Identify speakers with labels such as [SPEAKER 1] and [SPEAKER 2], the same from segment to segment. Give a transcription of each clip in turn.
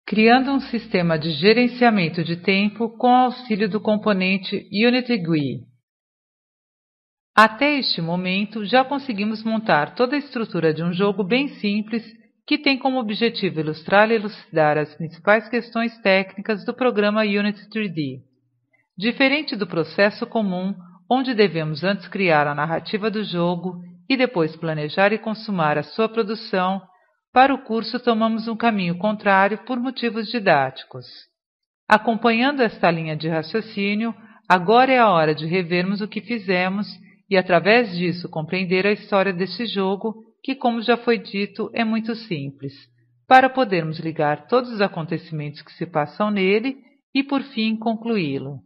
[SPEAKER 1] criando um sistema de gerenciamento de tempo com auxílio do componente Unity GUI. Até este momento, já conseguimos montar toda a estrutura de um jogo bem simples que tem como objetivo ilustrar e elucidar as principais questões técnicas do programa Unity 3D. Diferente do processo comum, onde devemos antes criar a narrativa do jogo e depois planejar e consumar a sua produção, para o curso tomamos um caminho contrário por motivos didáticos. Acompanhando esta linha de raciocínio, agora é a hora de revermos o que fizemos e, através disso, compreender a história deste jogo, que, como já foi dito, é muito simples, para podermos ligar todos os acontecimentos que se passam nele e, por fim, concluí-lo.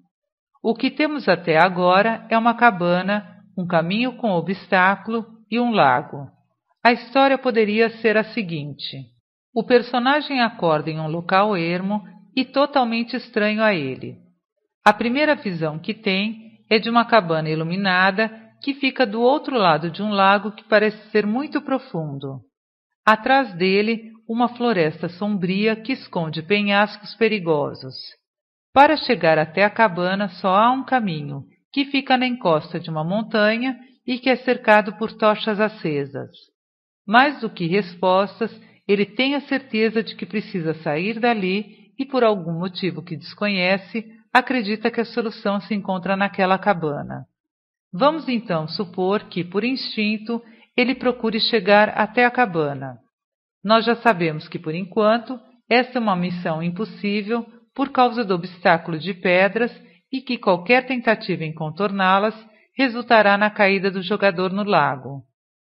[SPEAKER 1] O que temos até agora é uma cabana, um caminho com obstáculo e um lago. A história poderia ser a seguinte: o personagem acorda em um local ermo e totalmente estranho a ele. A primeira visão que tem é de uma cabana iluminada que fica do outro lado de um lago que parece ser muito profundo. Atrás dele, uma floresta sombria que esconde penhascos perigosos. Para chegar até a cabana só há um caminho, que fica na encosta de uma montanha e que é cercado por tochas acesas. Mais do que respostas, ele tem a certeza de que precisa sair dali e, por algum motivo que desconhece, acredita que a solução se encontra naquela cabana. Vamos então supor que, por instinto, ele procure chegar até a cabana. Nós já sabemos que, por enquanto, esta é uma missão impossível por causa do obstáculo de pedras e que qualquer tentativa em contorná-las resultará na caída do jogador no lago.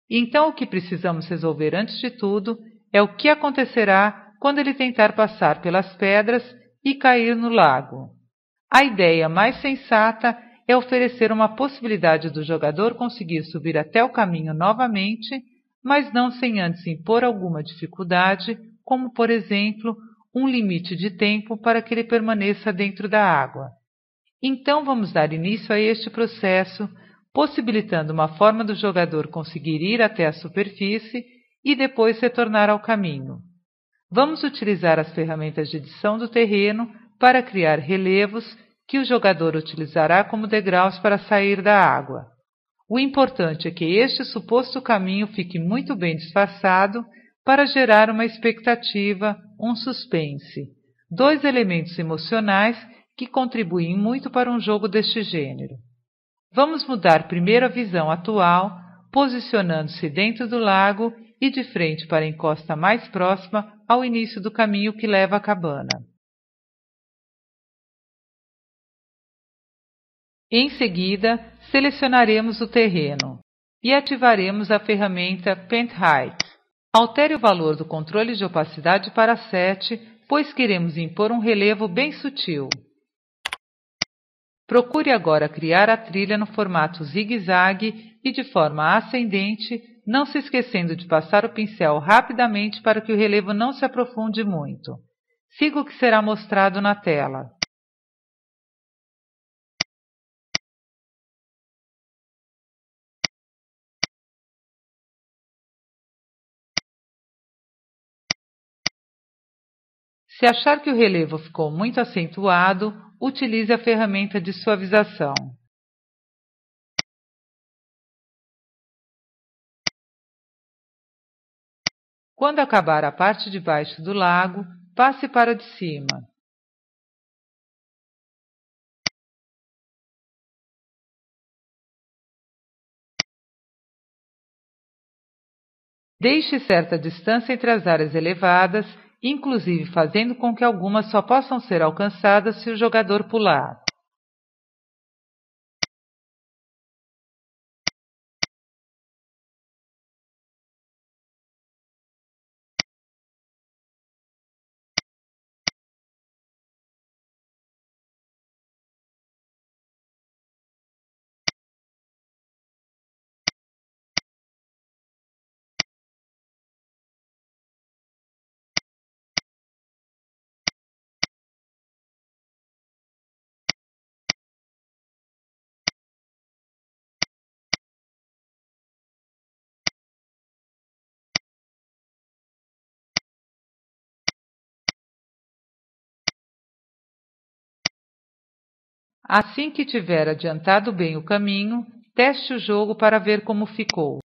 [SPEAKER 1] Então, o que precisamos resolver antes de tudo é o que acontecerá quando ele tentar passar pelas pedras e cair no lago. A ideia mais sensata é oferecer uma possibilidade do jogador conseguir subir até o caminho novamente, mas não sem antes impor alguma dificuldade, como, por exemplo, um limite de tempo para que ele permaneça dentro da água. Então, vamos dar início a este processo, possibilitando uma forma do jogador conseguir ir até a superfície e depois retornar ao caminho. Vamos utilizar as ferramentas de edição do terreno para criar relevos que o jogador utilizará como degraus para sair da água. O importante é que este suposto caminho fique muito bem disfarçado para gerar uma expectativa, um suspense, dois elementos emocionais que contribuem muito para um jogo deste gênero. Vamos mudar primeiro a visão atual, posicionando-se dentro do lago e de frente para a encosta mais próxima ao início do caminho que leva à cabana. Em seguida, selecionaremos o terreno e ativaremos a ferramenta Paint Height. Altere o valor do controle de opacidade para 7, pois queremos impor um relevo bem sutil. Procure agora criar a trilha no formato zigue-zague e de forma ascendente, não se esquecendo de passar o pincel rapidamente para que o relevo não se aprofunde muito. Siga o que será mostrado na tela. Se achar que o relevo ficou muito acentuado, utilize a ferramenta de suavização. Quando acabar a parte de baixo do lago, passe para a de cima. Deixe certa distância entre as áreas elevadas, inclusive fazendo com que algumas só possam ser alcançadas se o jogador pular. Assim que tiver adiantado bem o caminho, teste o jogo para ver como ficou.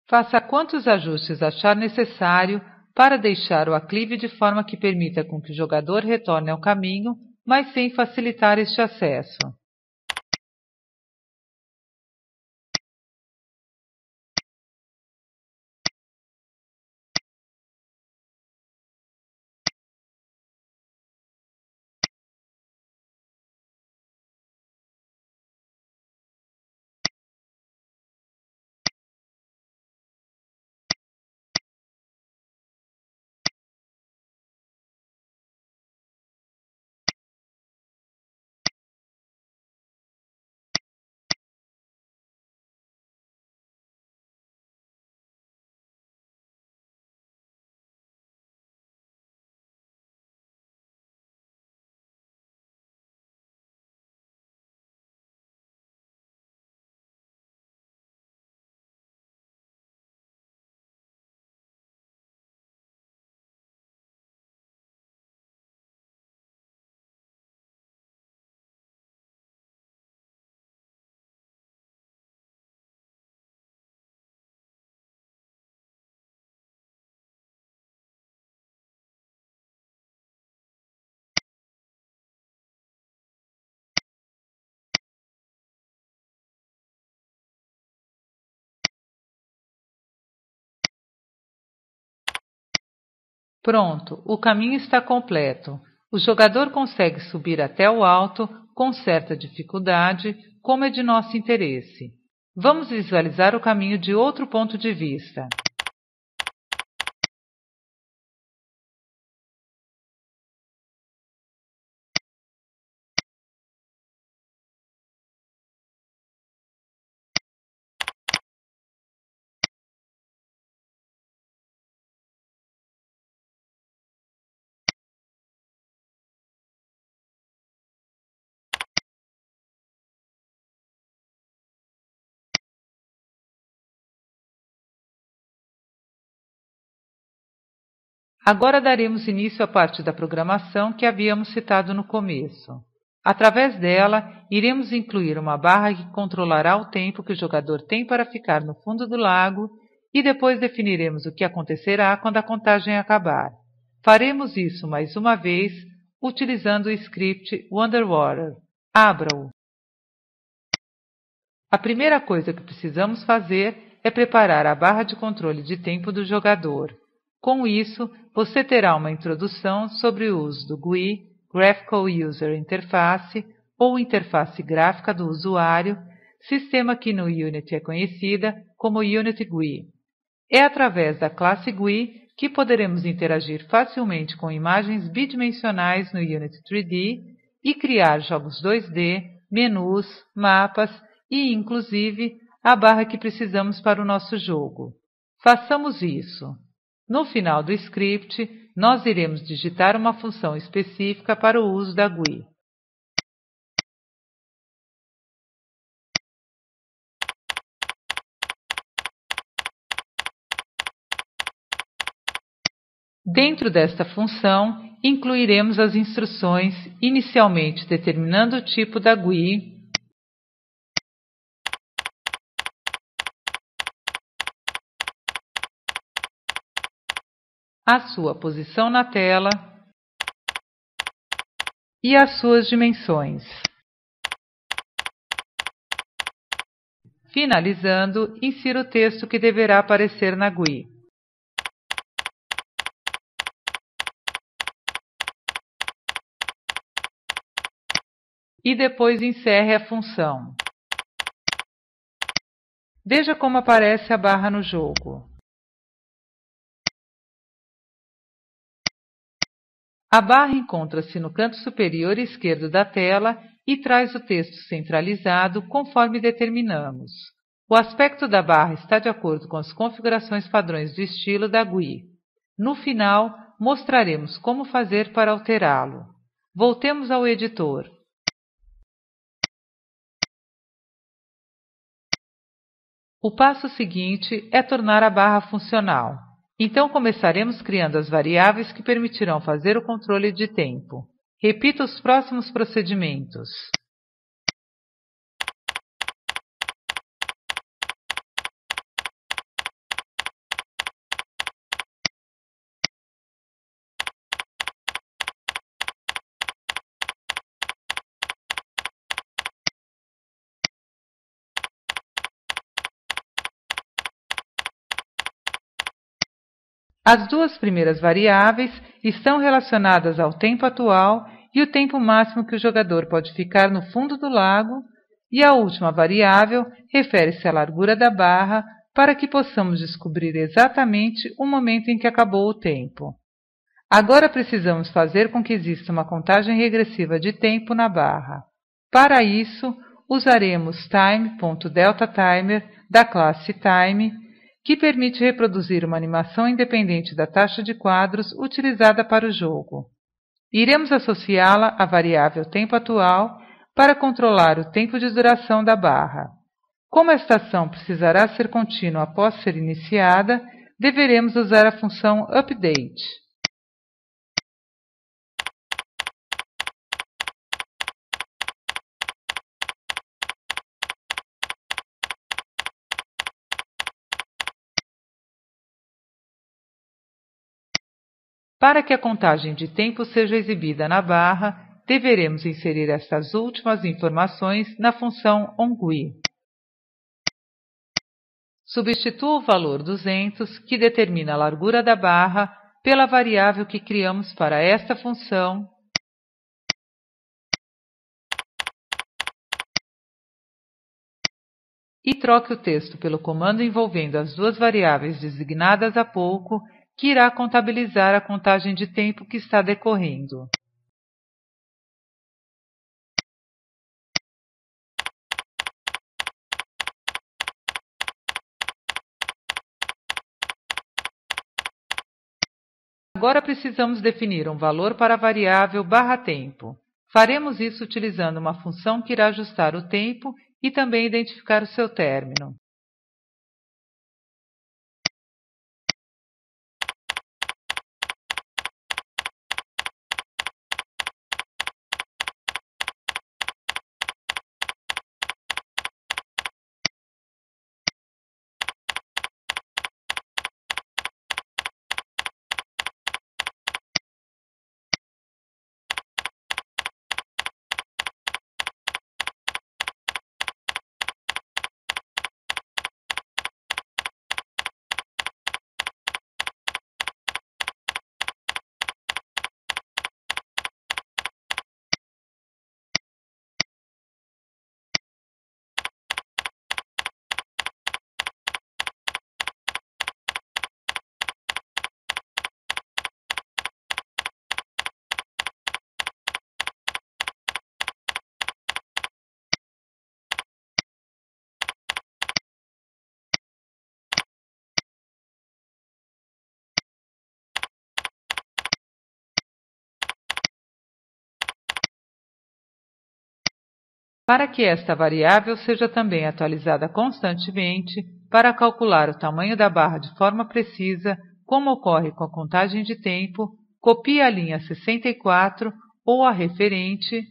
[SPEAKER 1] Faça quantos ajustes achar necessário para deixar o aclive de forma que permita com que o jogador retorne ao caminho, mas sem facilitar este acesso. Pronto, o caminho está completo. O jogador consegue subir até o alto com certa dificuldade, como é de nosso interesse. Vamos visualizar o caminho de outro ponto de vista. Agora daremos início à parte da programação que havíamos citado no começo. Através dela, iremos incluir uma barra que controlará o tempo que o jogador tem para ficar no fundo do lago e depois definiremos o que acontecerá quando a contagem acabar. Faremos isso mais uma vez utilizando o script Wonderwater. Abra-o. A primeira coisa que precisamos fazer é preparar a barra de controle de tempo do jogador. Com isso, você terá uma introdução sobre o uso do GUI, Graphical User Interface, ou interface gráfica do usuário, sistema que no Unity é conhecida como Unity GUI. É através da classe GUI que poderemos interagir facilmente com imagens bidimensionais no Unity 3D e criar jogos 2D, menus, mapas e, inclusive, a barra que precisamos para o nosso jogo. Façamos isso. No final do script, nós iremos digitar uma função específica para o uso da GUI. Dentro desta função, incluiremos as instruções, inicialmente determinando o tipo da GUI, a sua posição na tela e as suas dimensões. Finalizando, insira o texto que deverá aparecer na GUI. E depois encerre a função. Veja como aparece a barra no jogo. A barra encontra-se no canto superior esquerdo da tela e traz o texto centralizado conforme determinamos. O aspecto da barra está de acordo com as configurações padrões do estilo da GUI. No final, mostraremos como fazer para alterá-lo. Voltemos ao editor. O passo seguinte é tornar a barra funcional. Então começaremos criando as variáveis que permitirão fazer o controle de tempo. Repita os próximos procedimentos. As duas primeiras variáveis estão relacionadas ao tempo atual e o tempo máximo que o jogador pode ficar no fundo do lago, e a última variável refere-se à largura da barra para que possamos descobrir exatamente o momento em que acabou o tempo. Agora precisamos fazer com que exista uma contagem regressiva de tempo na barra. Para isso, usaremos time.deltaTimer da classe Time, que permite reproduzir uma animação independente da taxa de quadros utilizada para o jogo. Iremos associá-la à variável tempo atual para controlar o tempo de duração da barra. Como esta ação precisará ser contínua após ser iniciada, deveremos usar a função update. Para que a contagem de tempo seja exibida na barra, deveremos inserir estas últimas informações na função onGUI. Substitua o valor 200, que determina a largura da barra, pela variável que criamos para esta função, e troque o texto pelo comando envolvendo as duas variáveis designadas há pouco, que irá contabilizar a contagem de tempo que está decorrendo. Agora precisamos definir um valor para a variável /tempo. Faremos isso utilizando uma função que irá ajustar o tempo e também identificar o seu término. Para que esta variável seja também atualizada constantemente, para calcular o tamanho da barra de forma precisa, como ocorre com a contagem de tempo, copie a linha 64 ou a referente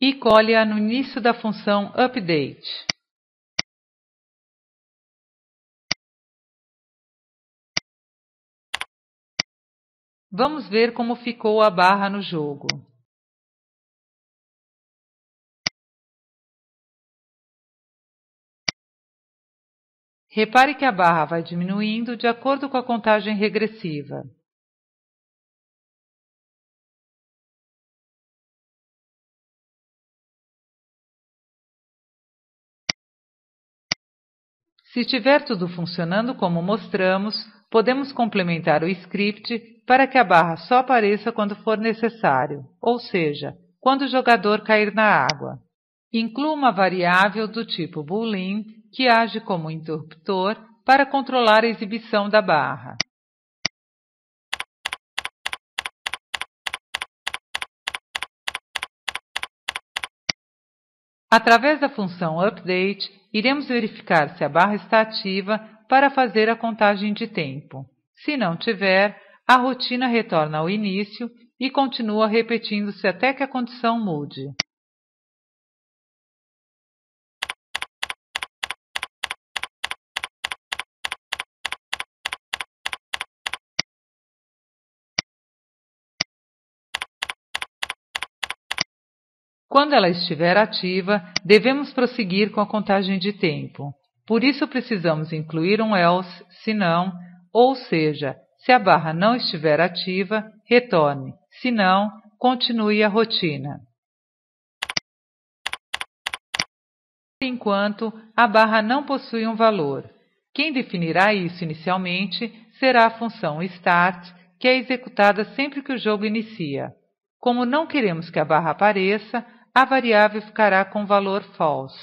[SPEAKER 1] e cole-a no início da função update. Vamos ver como ficou a barra no jogo. Repare que a barra vai diminuindo de acordo com a contagem regressiva. Se estiver tudo funcionando como mostramos, podemos complementar o script para que a barra só apareça quando for necessário, ou seja, quando o jogador cair na água. Inclua uma variável do tipo boolean que age como interruptor para controlar a exibição da barra. Através da função update, iremos verificar se a barra está ativa para fazer a contagem de tempo. Se não tiver, a rotina retorna ao início e continua repetindo-se até que a condição mude. Quando ela estiver ativa, devemos prosseguir com a contagem de tempo. Por isso precisamos incluir um else, se não, ou seja, se a barra não estiver ativa, retorne, se não, continue a rotina. Por enquanto, a barra não possui um valor. Quem definirá isso inicialmente será a função start, que é executada sempre que o jogo inicia. Como não queremos que a barra apareça, a variável ficará com o valor false.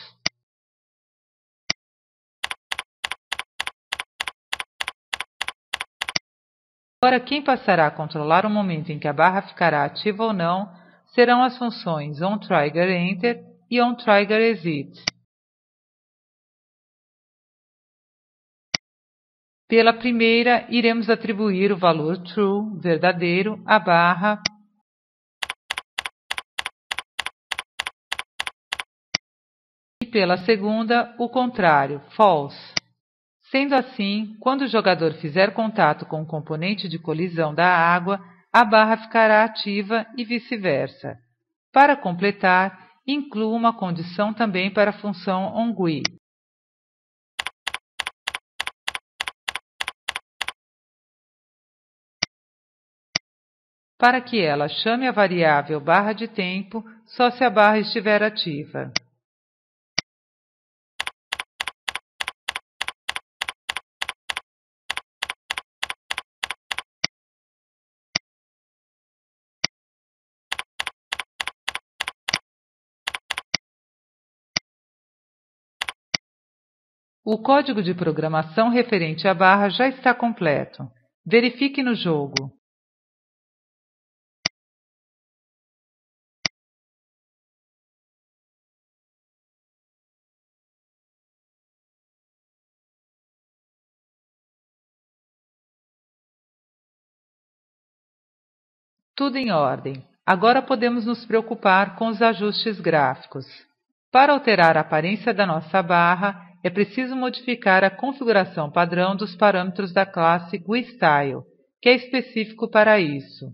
[SPEAKER 1] Agora, quem passará a controlar o momento em que a barra ficará ativa ou não serão as funções onTriggerEnter e onTriggerExit. Pela primeira, iremos atribuir o valor true, verdadeiro, à barra, e pela segunda, o contrário, false. Sendo assim, quando o jogador fizer contato com o componente de colisão da água, a barra ficará ativa e vice-versa. Para completar, inclua uma condição também para a função onGUI. Para que ela chame a variável barra de tempo só se a barra estiver ativa. O código de programação referente à barra já está completo. Verifique no jogo. Tudo em ordem. Agora podemos nos preocupar com os ajustes gráficos. Para alterar a aparência da nossa barra, é preciso modificar a configuração padrão dos parâmetros da classe GUIStyle, que é específico para isso.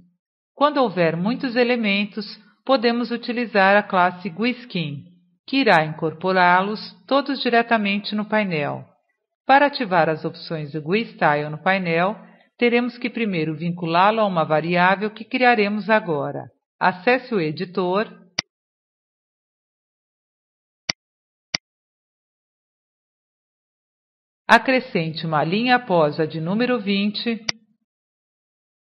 [SPEAKER 1] Quando houver muitos elementos, podemos utilizar a classe GUISKIN, que irá incorporá-los todos diretamente no painel. Para ativar as opções do GUIStyle no painel, teremos que primeiro vinculá-lo a uma variável que criaremos agora. Acesse o editor, acrescente uma linha após a de número 20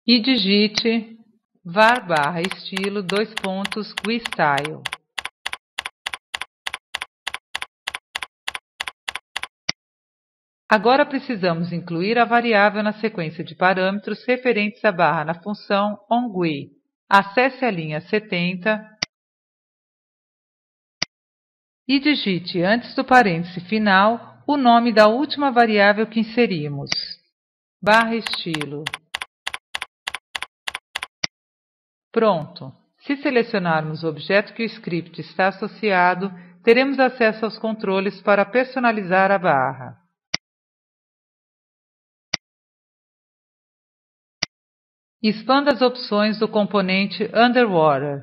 [SPEAKER 1] e digite var/estilo GUIStyle. Agora precisamos incluir a variável na sequência de parâmetros referentes à barra na função onGUI. Acesse a linha 70 e digite antes do parêntese final o nome da última variável que inserimos, /estilo. Pronto! Se selecionarmos o objeto que o script está associado, teremos acesso aos controles para personalizar a barra. Expanda as opções do componente Underwater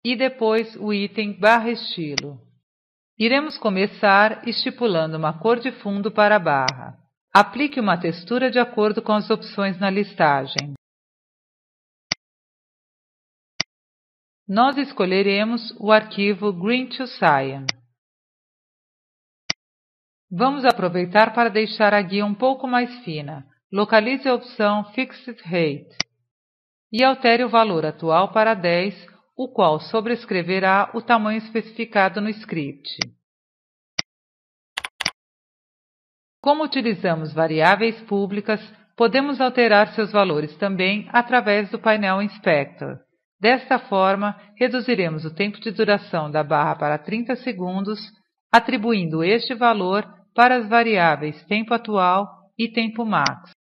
[SPEAKER 1] e depois o item /estilo. Iremos começar estipulando uma cor de fundo para a barra. Aplique uma textura de acordo com as opções na listagem. Nós escolheremos o arquivo Green to Cyan. Vamos aproveitar para deixar a guia um pouco mais fina. Localize a opção Fixed Rate e altere o valor atual para 10, o qual sobrescreverá o tamanho especificado no script. Como utilizamos variáveis públicas, podemos alterar seus valores também através do painel Inspector. Desta forma, reduziremos o tempo de duração da barra para 30 segundos, atribuindo este valor para as variáveis tempo atual e tempo max.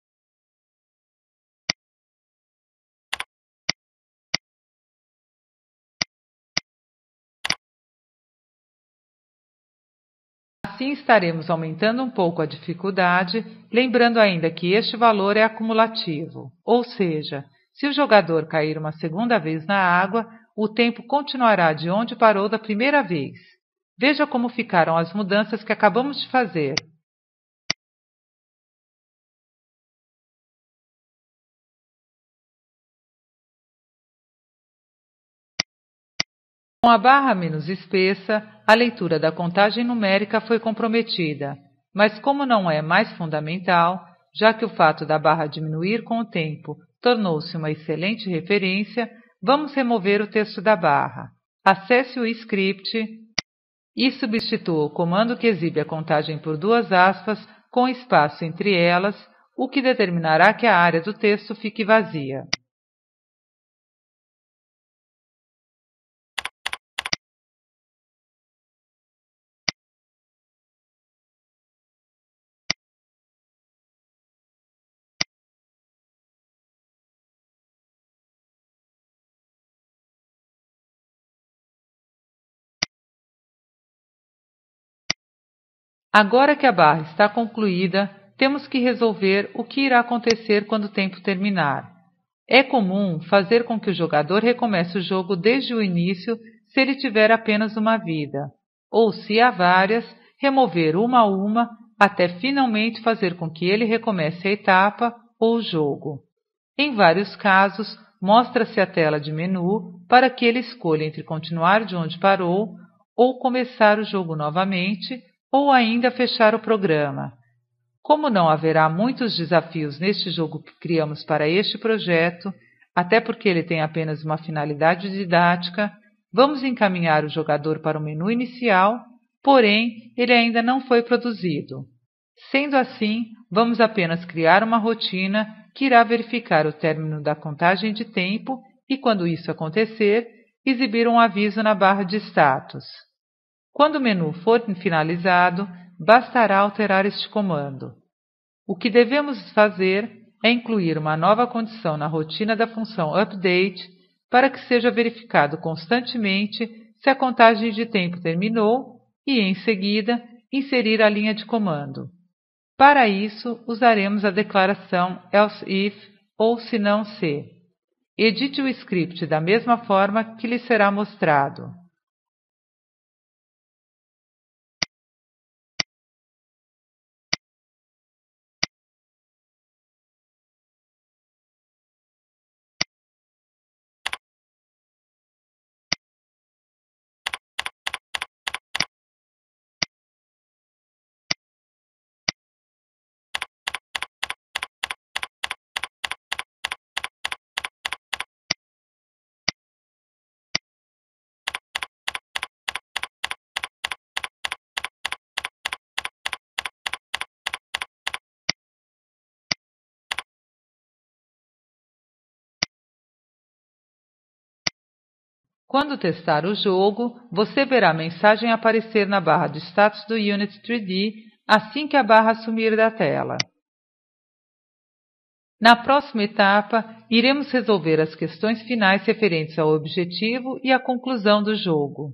[SPEAKER 1] Assim estaremos aumentando um pouco a dificuldade, lembrando ainda que este valor é acumulativo, ou seja, se o jogador cair uma segunda vez na água, o tempo continuará de onde parou da primeira vez. Veja como ficaram as mudanças que acabamos de fazer. Com a barra menos espessa, a leitura da contagem numérica foi comprometida, mas como não é mais fundamental, já que o fato da barra diminuir com o tempo tornou-se uma excelente referência, vamos remover o texto da barra. Acesse o script e substitua o comando que exibe a contagem por duas aspas com espaço entre elas, o que determinará que a área do texto fique vazia. Agora que a barra está concluída, temos que resolver o que irá acontecer quando o tempo terminar. É comum fazer com que o jogador recomece o jogo desde o início se ele tiver apenas uma vida, ou se há várias, remover uma a uma até finalmente fazer com que ele recomece a etapa ou o jogo. Em vários casos, mostra-se a tela de menu para que ele escolha entre continuar de onde parou ou começar o jogo novamente, ou ainda fechar o programa. Como não haverá muitos desafios neste jogo que criamos para este projeto, até porque ele tem apenas uma finalidade didática, vamos encaminhar o jogador para o menu inicial, porém ele ainda não foi produzido. Sendo assim, vamos apenas criar uma rotina que irá verificar o término da contagem de tempo e, quando isso acontecer, exibir um aviso na barra de status. Quando o menu for finalizado, bastará alterar este comando. O que devemos fazer é incluir uma nova condição na rotina da função update para que seja verificado constantemente se a contagem de tempo terminou e, em seguida, inserir a linha de comando. Para isso, usaremos a declaração else if ou se não se. Edite o script da mesma forma que lhe será mostrado. Quando testar o jogo, você verá a mensagem aparecer na barra de status do Unity 3D assim que a barra sumir da tela. Na próxima etapa, iremos resolver as questões finais referentes ao objetivo e à conclusão do jogo.